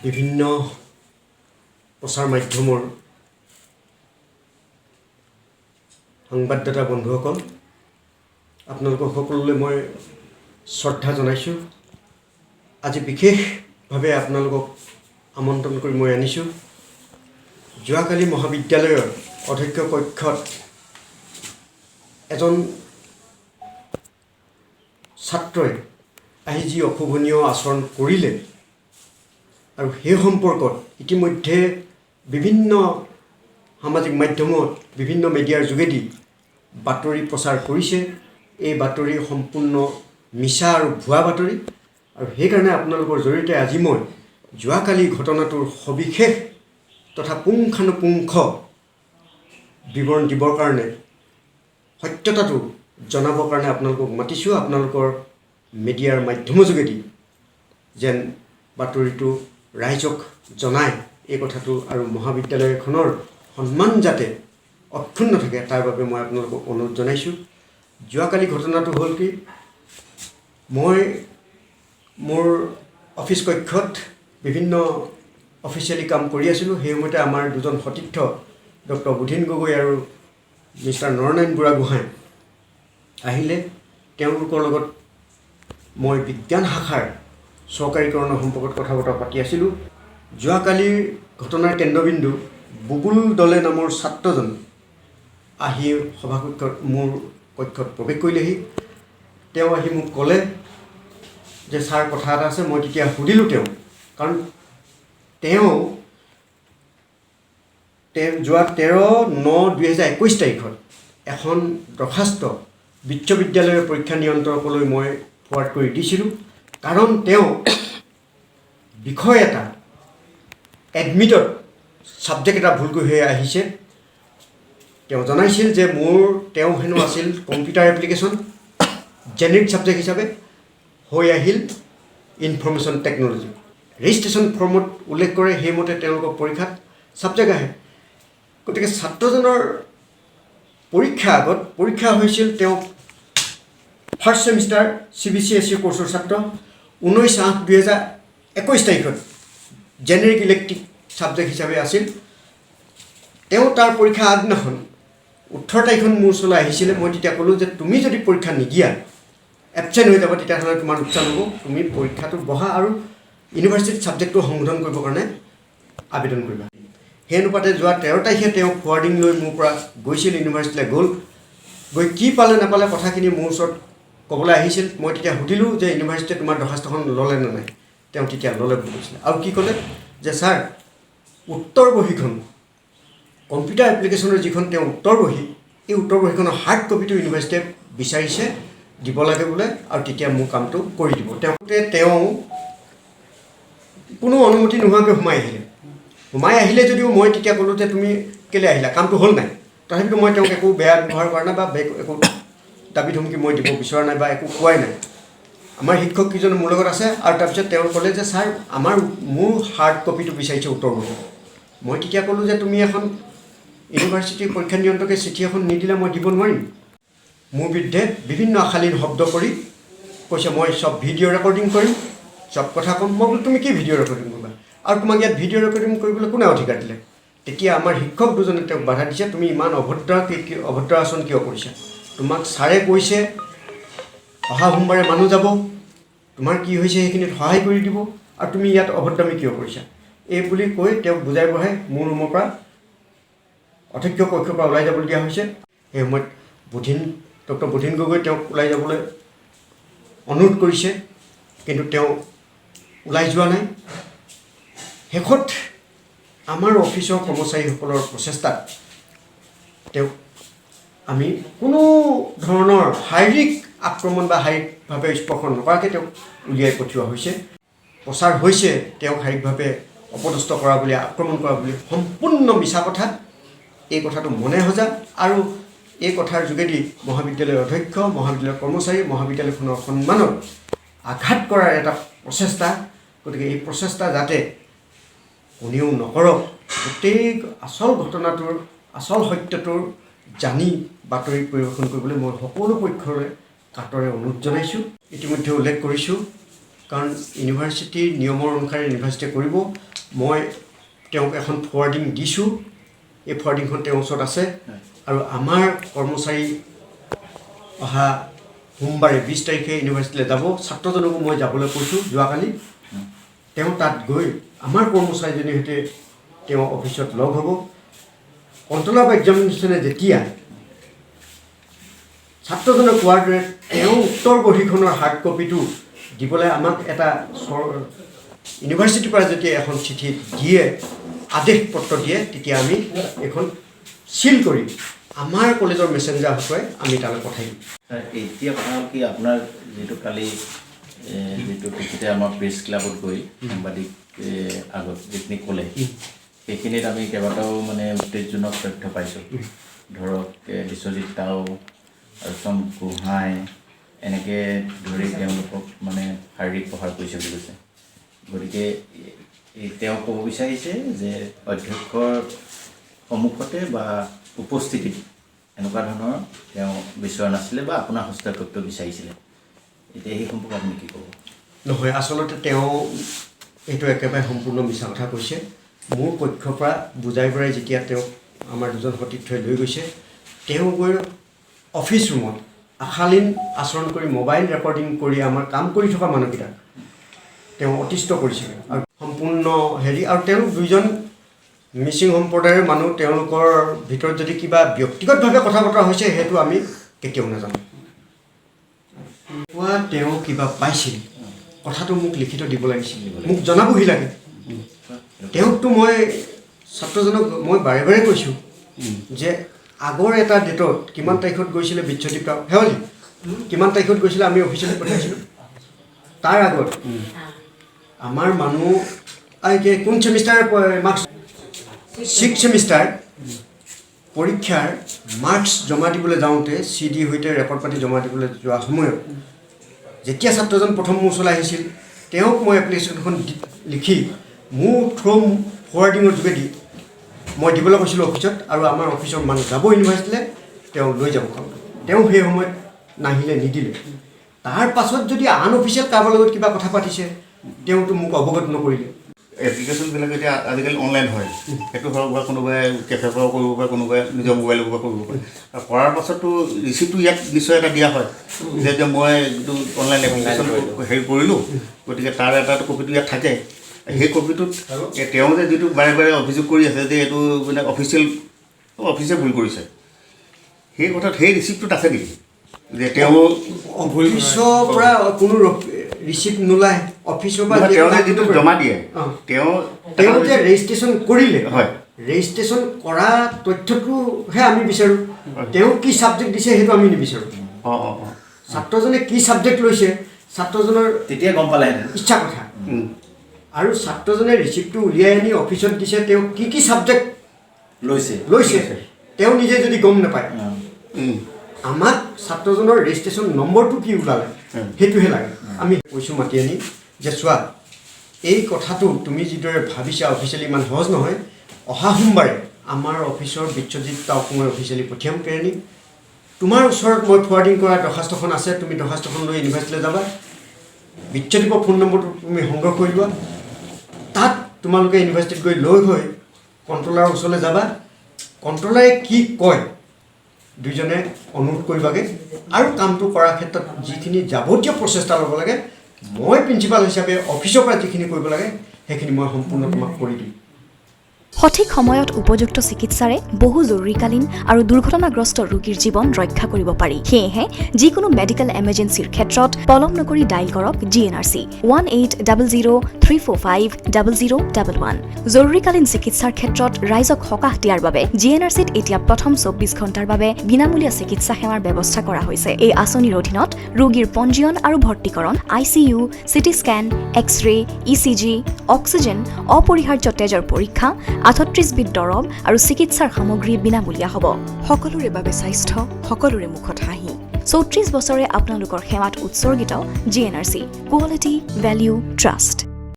বিভিন্ন প্ৰচাৰ মাধ্যমৰ সংবাদদাতা বন্ধুসকল, আপোনালোকক সকলোলৈ মই শ্ৰদ্ধা জনাইছোঁ। আজি বিশেষভাৱে আপোনালোকক আমন্ত্ৰণ কৰি মই আনিছোঁ। যোৱাকালি মহাবিদ্যালয়ৰ অধ্যক্ষ কক্ষত এজন ছাত্ৰই আহি যি অশোভনীয় আচৰণ কৰিলে আৰু সেই সম্পৰ্কত ইতিমধ্যে বিভিন্ন সামাজিক মাধ্যমত বিভিন্ন মিডিয়াৰ যোগেদি বাতৰি প্ৰচাৰ কৰিছে। এই বাতৰি সম্পূৰ্ণ মিছা আৰু ভুৱা বাতৰি, আৰু সেইকাৰণে আপোনালোকৰ জৰিয়তে আজি মই যোৱাকালি ঘটনাটোৰ সবিশেষ তথা পুংখানুপুংখ বিৱৰণ দিবৰ কাৰণে, সত্যতাটো জনাবৰ কাৰণে আপোনালোকক মাতিছোঁ। আপোনালোকৰ মিডিয়াৰ মাধ্যমৰ যোগেদি যেন বাতৰিটো ৰাইজক জনায় এই কথাটো, আৰু মহাবিদ্যালয়খনৰ সন্মান যাতে অক্ষুণ্ণ থাকে তাৰ বাবে মই আপোনালোকক অনুৰোধ জনাইছোঁ। যোৱাকালি ঘটনাটো হ'ল কি, মই মোৰ অফিচ কক্ষত বিভিন্ন অফিচিয়েলি কাম কৰি আছিলোঁ। সেই সময়তে আমাৰ দুজন সতীৰ্থ ডক্টৰ বুধিন গগৈ আৰু মিষ্টাৰ নৰনাৰায়ণ বুঢ়াগোহাঁই আহিলে। তেওঁলোকৰ লগত মই বিজ্ঞান শাখাৰ চৰকাৰীকৰণৰ সম্পৰ্কত কথা বতৰা পাতি আছিলোঁ। যোৱাকালিৰ ঘটনাৰ কেন্দ্ৰবিন্দু বুবুল দলে নামৰ ছাত্ৰজন আহি সভাকক্ষত মোৰ কক্ষত প্ৰৱেশ কৰিলেহি। তেওঁ আহি মোক ক'লে যে ছাৰ কথা এটা আছে। মই তেতিয়া সুধিলোঁ তেওঁক, কাৰণ তেওঁ যোৱা 13/9/2021 তাৰিখত এখন দৰখাস্ত বিশ্ববিদ্যালয়ৰ পৰীক্ষা নিয়ন্ত্ৰকলৈ মই ফৰৱাৰ্ড কৰি দিছিলোঁ, কাৰণ তেওঁ বিষয় এটা এডমিটত ছাবজেক্ট এটা ভুলকৈ হৈ আহিছে। তেওঁ জনাইছিল যে তেওঁ হেনো আছিল কম্পিউটাৰ এপ্লিকেশ্যন, জেনেৰিক ছাবজেক্ট হিচাপে হৈ আহিল ইনফৰ্মেশ্যন টেকন'লজি। ৰেজিষ্ট্ৰেশ্যন ফৰ্মত উল্লেখ কৰে সেইমতে তেওঁলোকৰ পৰীক্ষাত ছাবজেক্ট আহে। গতিকে ছাত্ৰজনৰ পৰীক্ষা আগত পৰীক্ষা হৈছিল, তেওঁ ফাৰ্ষ্ট ছেমিষ্টাৰ CBCSE কোৰ্চৰ ছাত্ৰ, 19/8/2021 তাৰিখত জেনেৰিক ইলেক্টিভ ছাবজেক্ট হিচাপে আছিল। তেওঁ তাৰ পৰীক্ষা আগদিনাখন 18 তাৰিখত মোৰ ওচৰলৈ আহিছিলে। মই তেতিয়া ক'লোঁ যে তুমি যদি পৰীক্ষা নিদিয়া, এবচেণ্ট হৈ যাব, তেতিয়াহ'লে তোমাৰ লোকচান হ'ব। তুমি পৰীক্ষাটো বহা আৰু ইউনিভাৰ্চিটিত ছাবজেক্টটো সংশোধন কৰিবৰ কাৰণে আবেদন কৰিবা। সেই অনুপাতে যোৱা 13 তাৰিখে তেওঁ ফৰৱাৰ্ডিং লৈ মোৰ পৰা গৈছিল, ইউনিভাৰ্চিটিলৈ গ'ল। গৈ কি পালে নাপালে কথাখিনি মোৰ ওচৰত ক'বলৈ আহিছিল। মই তেতিয়া সুধিলোঁ যে ইউনিভাৰ্চিটিয়ে তোমাৰ দৰখাস্তখন ল'লে নে নাই। তেওঁ তেতিয়া ল'লে বুলি কৈছিলে, আৰু কি ক'লে যে ছাৰ উত্তৰ বহীখন, কম্পিউটাৰ এপ্লিকেশ্যনৰ যিখন তেওঁ উত্তৰ বহী, এই উত্তৰ বহীখনৰ হাৰ্ড কপিটো ইউনিভাৰ্চিটিয়ে বিচাৰিছে, দিব লাগে বোলে, আৰু তেতিয়া মোৰ কামটো কৰি দিব। তেওঁ কোনো অনুমতি নোহোৱাকৈ সোমাই আহিলে যদিও মই তেতিয়া ক'লোঁ যে তুমি কেলৈ আহিলা, কামটো হ'ল নাই। তথাপিতো মই তেওঁক একো বেয়া ব্যৱহাৰ কৰা নাই বা একো দাবী ধমকি মই দিব বিচৰা নাই বা একো কোৱাই নাই। আমাৰ শিক্ষক কেইজন মোৰ লগত আছে, আৰু তাৰপিছত তেওঁ ক'লে যে ছাৰ মোৰ হাৰ্ড কপিটো বিচাৰিছে উত্তৰ বহী। মই তেতিয়া ক'লোঁ যে তুমি এখন ইউনিভাৰ্চিটিৰ পৰীক্ষা নিয়ন্ত্ৰকে চিঠি এখন নিদিলে মই দিব নোৱাৰিম। মোৰ বিৰুদ্ধে বিভিন্ন আশালীন শব্দ কৰি কৈছে মই চব ভিডিঅ' ৰেকৰ্ডিং কৰিম, চব কথা ক'ম। মই বোলো তুমি কি ভিডিঅ' ৰেকৰ্ডিং কৰিবা, আৰু তোমাক ইয়াত ভিডিঅ' ৰেকৰ্ডিং কৰিবলৈ কোনে অধিকাৰ দিলে। তেতিয়া আমাৰ শিক্ষক দুজনে তেওঁক বাধা দিছে, তুমি ইমান অভদ্ৰ আচৰণ কিয় কৰিছা, তোমাক ছাৰে কৈছে অহা সোমবাৰে মানুহ যাব, তোমাৰ কি হৈছে সেইখিনিত সহায় কৰি দিব, আৰু তুমি ইয়াত অভদ্ৰামি কিয় কৰিছা। এই বুলি কৈ তেওঁক বুজাই বঢ়াই মোৰ ৰুমৰ পৰা অধ্যক্ষ কক্ষৰ পৰা ওলাই যাবলগীয়া হৈছে। সেই সময়ত ডক্টৰ বুধিন গগৈ তেওঁক ওলাই যাবলৈ অনুৰোধ কৰিছে, কিন্তু তেওঁ ওলাই যোৱা নাই। শেষত আমাৰ অফিচৰ কৰ্মচাৰীসকলৰ প্ৰচেষ্টাত তেওঁক আমি কোনো ধৰণৰ শাৰীৰিক আক্ৰমণ বা শাৰীৰিকভাৱে স্পৰ্শ নকৰাকৈ তেওঁক উলিয়াই পঠিওৱা হৈছে। প্ৰচাৰ হৈছে তেওঁক শাৰীৰিকভাৱে অপদস্থ কৰা বুলি, আক্ৰমণ কৰা বুলি। সম্পূৰ্ণ মিছা কথা। এই কথাটো মনে সজা, আৰু এই কথাৰ যোগেদি মহাবিদ্যালয়ৰ অধ্যক্ষ, মহাবিদ্যালয়ৰ কৰ্মচাৰী, মহাবিদ্যালয়খনৰ সন্মানত আঘাত কৰাৰ এটা প্ৰচেষ্টা। গতিকে এই প্ৰচেষ্টা যাতে কোনেও নকৰক, গোটেই আচল ঘটনাটোৰ, আচল সত্যটোৰ জানি বাতৰি পৰিৱেশন কৰিবলৈ মই সকলো পক্ষলৈ কাটৰে অনুৰোধ জনাইছোঁ। ইতিমধ্যে উল্লেখ কৰিছোঁ কাৰণ ইউনিভাৰ্চিটিৰ নিয়মৰ অনুসাৰে ইউনিভাৰ্চিটিয়ে কৰিব মই তেওঁক এখন ফৰৱাৰ্ডিং দিছোঁ এই ফৰৱাৰ্ডিংখন তেওঁৰ ওচৰত আছে আৰু আমাৰ কৰ্মচাৰী অহা সোমবাৰে 20 তাৰিখে ইউনিভাৰ্চিটিলৈ যাব ছাত্ৰজনকো মই যাবলৈ কৈছোঁ যোৱাকালি তেওঁ তাত গৈ আমাৰ কৰ্মচাৰীজনীৰ সৈতে তেওঁ অফিচত লগ হ'ব কণ্ট্ৰলাৰ অফ এক্সামিনেশ্যনে যেতিয়া ছাত্ৰজনে কোৱাৰ দৰে তেওঁ উত্তৰ বহীখনৰ হাৰ্ড কপিটো দিবলৈ আমাক এটা ইউনিভাৰ্চিটিৰ পৰা যেতিয়া এখন চিঠি দিয়ে আদেশ পত্ৰ দিয়ে তেতিয়া আমি এখন চিল কৰি আমাৰ কলেজৰ মেছেঞ্জাৰ হতুৱাই আমি তালৈ পঠাই দিম এতিয়া কথা হ'ল কি আপোনাৰ যিটো কালি যিটো তেখেতে আমাৰ প্ৰেছ ক্লাবত গৈ সাংবাদিক আগত যিখিনি ক'লে সেইখিনিত আমি কেইবাটাও মানে উত্তেজনক তথ্য পাইছোঁ ধৰক বিশ্বজিৎ তাও আৰু চম গোহাঁই এনেকৈ ধৰি তেওঁলোকক মানে শাৰীৰিক প্ৰহাৰ কৰিছে বুলি কৈছে গতিকে তেওঁ ক'ব বিচাৰিছে যে অধ্যক্ষৰ সন্মুখতে বা উপস্থিতিত এনেকুৱা ধৰণৰ তেওঁ বিচৰা নাছিলে বা আপোনাৰ হস্তক্ষেপটো বিচাৰিছিলে এতিয়া সেই সম্পৰ্কে আপুনি কি ক'ব নহয় আচলতে তেওঁ এইটো একেবাৰে সম্পূৰ্ণ মিছা কথা কৈছে মোৰ পক্ষৰ পৰা বুজাই বৰাই যেতিয়া তেওঁ আমাৰ দুজন সতীৰ্থই লৈ গৈছে তেওঁ গৈ অফিচ ৰুমত আশালীন আচৰণ কৰি মোবাইল ৰেকৰ্ডিং কৰি আমাৰ কাম কৰি থকা মানুহকেইটাক তেওঁ অতিষ্ঠ কৰিছিলে আৰু সম্পূৰ্ণ হেৰি আৰু তেওঁলোক দুইজন মিচিং সম্প্ৰদায়ৰ মানুহ তেওঁলোকৰ ভিতৰত যদি কিবা ব্যক্তিগতভাৱে কথা বতৰা হৈছে সেইটো আমি কেতিয়াও নাজানো কোৱা তেওঁ কিবা পাইছিল কথাটো মোক লিখিত দিব লাগিছিল মোক জনাবহি লাগে তেওঁকতো মই ছাত্ৰজনক মই বাৰে বাৰে কৈছোঁ যে আগৰ এটা ডেটত কিমান তাৰিখত গৈছিলে বিশ্বজিৎ তাও শেৱালি কিমান তাৰিখত গৈছিলে আমি অফিচলৈ পঠাইছিলোঁ তাৰ আগত আমাৰ মানুহ কোন ছেমিষ্টাৰ মাৰ্কছ 6 ছেমিষ্টাৰ পৰীক্ষাৰ মাৰ্কছ জমা দিবলৈ যাওঁতে CD সৈতে ৰেকৰ্ড পাতি জমা দিবলৈ যোৱা সময়ত যেতিয়া ছাত্ৰজন প্ৰথম মোৰ ওচৰলৈ আহিছিল তেওঁক মই এপ্লিকেশ্যনখন লিখি মোৰ ফৰৱাৰ্ডিঙৰ যোগেদি মই দিবলৈ কৈছিলোঁ অফিচত আৰু আমাৰ অফিচৰ মানুহ যাব ইউনিভাৰ্চিটিলৈ তেওঁ লৈ যাব তেওঁ সেই সময়ত নাহিলে নিদিলে তাৰ পাছত যদি আন অফিচিয়েল কাৰোবাৰ লগত কিবা কথা পাতিছে তেওঁতো মোক অৱগত নকৰিলে এপ্লিকেশ্যনবিলাক এতিয়া আজিকালি অনলাইন হয় সেইটো ধৰক বা কোনোবাই কেফেৰ পৰা কৰিব পাৰে কোনোবাই নিজৰ মোবাইলৰ পৰা কৰিব পাৰে আৰু কৰাৰ পাছততো ৰিচিপ্টটো ইয়াত নিশ্চয় এটা দিয়া হয় যে মই যিটো অনলাইন এপ্লিকেশ্যন হেৰি কৰিলোঁ গতিকে তাৰ এটা কপিটো ইয়াত থাকে সেই কপিটোত তেওঁ যে যিটো বাৰে বাৰে অভিযোগ কৰি আছে যে এইটো মানে অফিচে ভুল কৰিছে সেই কথাত সেই ৰিচিপ্টটোত আছে নেকি যে তেওঁ অফিচৰ পৰা কোনো ৰিচিপ্ট নোলায় অফিচৰ পৰা তেওঁ যিটো জমা দিয়ে তেওঁ যে ৰেজিষ্ট্ৰেশ্যন কৰিলে হয় ৰেজিষ্ট্ৰেশ্যন কৰা তথ্যটোহে আমি বিচাৰোঁ তেওঁ কি ছাবজেক্ট দিছে সেইটো আমি নিবিচাৰোঁ ছাত্ৰজনে কি ছাবজেক্ট লৈছে ছাত্ৰজনৰ তেতিয়া গম পালে ইচ্ছা কথা আৰু ছাত্ৰজনে ৰিচিপ্টটো উলিয়াই আনি অফিচত দিছে তেওঁ কি ছাবজেক্ট লৈছে তেওঁ নিজে যদি গম নাপায় আমাক ছাত্ৰজনৰ ৰেজিষ্ট্ৰেশ্যন নম্বৰটো কি ওলালে সেইটোহে লাগে আমি কৈছোঁ মাতি আনি যে চোৱা এই কথাটো তুমি যিদৰে ভাবিছা অফিচিয়েলি ইমান সহজ নহয় অহা সোমবাৰে আমাৰ অফিচৰ বিশ্বজিৎ তাওক মই অফিচিয়েলি পঠিয়াম কেৰাণী তোমাৰ ওচৰত মই ফৰৱাৰ্ডিং কৰা দৰখাস্তখন আছে তুমি দৰখাস্তখন লৈ ইউনিভাৰ্চিটিলৈ যাবা বিশ্বজিৎৰ ফোন নম্বৰটো তুমি সংগ্ৰহ কৰি লোৱা তাত তোমালোকে ইউনিভাৰ্চিটিত গৈ লৈ গৈ কণ্ট্ৰলাৰৰ ওচৰলৈ যাবা কণ্ট্ৰলাৰে কি কয় দুইজনে অনুৰোধ কৰিবাগৈ আৰু কামটো কৰাৰ ক্ষেত্ৰত যিখিনি যাৱতীয় প্ৰচেষ্টা ল'ব লাগে মই প্ৰিন্সিপাল হিচাপে অফিচৰ পৰা যিখিনি কৰিব লাগে সেইখিনি মই সম্পূৰ্ণ তোমাক কৰি দিম সঠিক সময়ত উপযুক্ত চিকিৎসাৰে বহু জৰুৰীকালীন আৰু দুৰ্ঘটনাগ্ৰস্ত ৰোগীৰ জীৱন ৰক্ষা কৰিব পাৰি সেয়েহে যিকোনো মেডিকেল এমাৰ্জেঞ্চিৰ ক্ষেত্ৰত পলম নকৰি ডাইল কৰক GNRC 180034500011 জৰুৰীকালীন চিকিৎসাৰ ক্ষেত্ৰত ৰাইজক সকাহ দিয়াৰ বাবে GNRCত এতিয়া প্ৰথম 24 ঘণ্টাৰ বাবে বিনামূলীয়া চিকিৎসা সেৱাৰ ব্যৱস্থা কৰা হৈছে এই আঁচনিৰ অধীনত ৰোগীৰ পঞ্জীয়ন আৰু ভৰ্তিকৰণ ICU CT scan X-ray ECG oxygen অপৰিহাৰ্য তেজৰ পৰীক্ষা 38 বিধ দৰৱ আৰু চিকিৎসাৰ সামগ্ৰী বিনামূলীয়া হ'ব সকলোৰে বাবে স্বাস্থ্য সকলোৰে মুখত হাঁহি 34 বছৰে আপোনালোকৰ সেৱাত উৎসৰ্গিত GNRC কোৱালিটি ভ্যালু ট্ৰাষ্ট